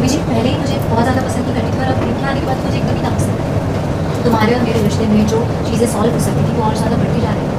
अभिजीत पहले ही मुझे बहुत ज़्यादा पसंद नहीं करती थी और अब इनके आने के बाद मुझे एकदम ही नापसंद है। तुम्हारे और मेरे रिश्ते में जो चीज़ें सॉल्व हो सकती थी वो और ज़्यादा बढ़ती जा रही है।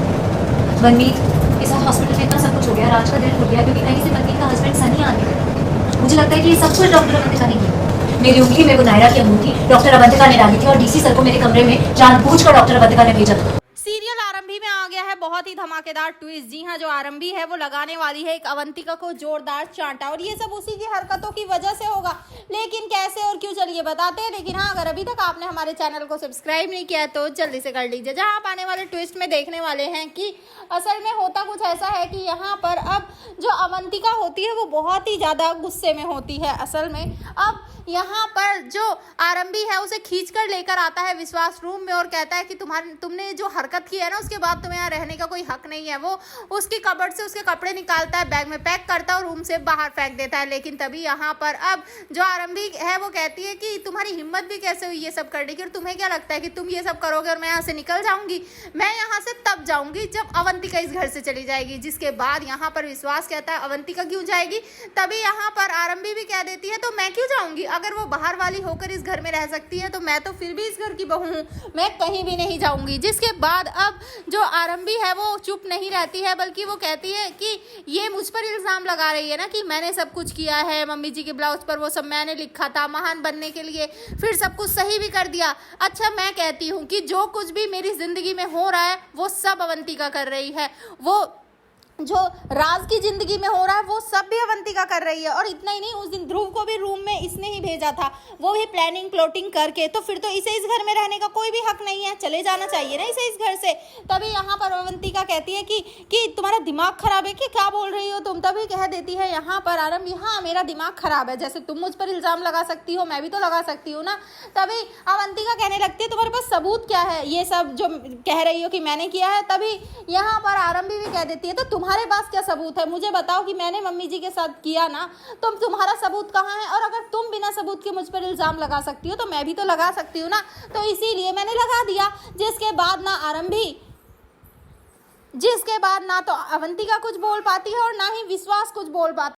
मनमीत के साथ हॉस्पिटल में इतना सब कुछ हो गया, राज का दिल टूट गया क्योंकि कहीं से मनमीत का हस्बैंड सनी आ गया। मुझे लगता है कि ये सब कुछ डॉक्टर अवंतिका ने किया। मेरी उंगली में वो नायरा की अंगूठी डॉक्टर अवंतिका ने डाली थी और डीसी सर को मेरे कमरे में जानबूझकर डॉक्टर अवंतिका ने भेजा था। सीरियल आरंभी में आ गया है बहुत ही धमाकेदार ट्विस्ट। जी हाँ, जो आरंभी है वो लगाने वाली है एक अवंतिका को जोरदार चांटा और ये सब उसी की हरकतों की वजह से होगा। लेकिन कैसे और क्यों, चलिए बताते हैं। लेकिन हाँ, अगर अभी तक आपने हमारे चैनल को सब्सक्राइब नहीं किया है तो जल्दी से कर लीजिए। जहाँ आप आने वाले ट्विस्ट में देखने वाले हैं कि असल में होता कुछ ऐसा है कि यहाँ पर अब जो अवंतिका होती है वो बहुत ही ज़्यादा गुस्से में होती है। असल में अब यहाँ पर जो आरंभी है उसे खींच कर लेकर आता है विश्वास रूम में और कहता है कि तुमने जो हरकत की है ना उसके बाद तुम्हें यहाँ रहने का कोई हक नहीं है। वो उसकी कबर्ड से उसके कपड़े निकालता है, बैग में पैक करता है और रूम से बाहर फेंक देता है। लेकिन तभी यहाँ पर अब जो आरंभी है वो कहती है कि तुम्हारी हिम्मत भी कैसे हुई ये सब करने की, और तुम्हें क्या लगता है कि तुम ये सब करोगे और मैं यहाँ से निकल जाऊंगी? मैं यहाँ से तब जाऊंगी जब अवंतिका इस घर से चली जाएगी। जिसके बाद यहाँ पर विश्वास कहता है अवंतिका क्यों जाएगी? तभी यहाँ पर आरंभी भी कह देती है तो मैं क्यों जाऊंगी? अगर वो बाहर वाली होकर इस घर में रह सकती है तो मैं तो फिर भी इस घर की बहू हूँ, मैं कहीं भी नहीं जाऊंगी। जिसके बाद अब जो आरंभी है वो चुप नहीं रहती है, बल्कि वो कहती है कि ये मुझ पर इल्ज़ाम लगा रही है ना कि मैंने सब कुछ किया है, मम्मी जी के ब्लाउज पर वो सब मैंने लिखा था महान बनने के लिए, फिर सब कुछ सही भी कर दिया। अच्छा, मैं कहती हूँ कि जो कुछ भी मेरी ज़िंदगी में हो रहा है वो सब अवंतिका कर रही है। वो जो राज की जिंदगी में हो रहा है वो सब भी अवंतिका कर रही है। और इतना ही नहीं, उस दिन ध्रुव को भी रूम में इसने ही भेजा था, वो भी प्लानिंग प्लॉटिंग करके। तो फिर तो इसे इस घर में रहने का कोई भी हक नहीं है, चले जाना चाहिए ना इसे इस घर से। तभी यहाँ पर अवंतिका कहती है कि तुम्हारा दिमाग खराब है कि क्या बोल रही हो तुम? तभी कह देती है यहाँ पर आरंभी, हाँ मेरा दिमाग खराब है, जैसे तुम मुझ पर इल्ज़ाम लगा सकती हो मैं भी तो लगा सकती हूँ ना। तभी अवंतिका कहने लगती है तुम्हारे पास सबूत क्या है ये सब जो कह रही हो कि मैंने किया है? तभी यहाँ पर आरंभी भी कह देती है तो तुम्हारे पास क्या सबूत है? मुझे बताओ कि मैंने मम्मी जी के साथ किया ना, तो तुम्हारा सबूत कहाँ है? और अगर तुम बिना सबूत के मुझ पर इल्जाम लगा सकती हो तो मैं भी तो लगा सकती हूँ ना, तो इसीलिए मैंने लगा दिया। जिसके बाद ना तो अवंतिका कुछ बोल पाती है और ना ही विश्वास कुछ बोल पाता।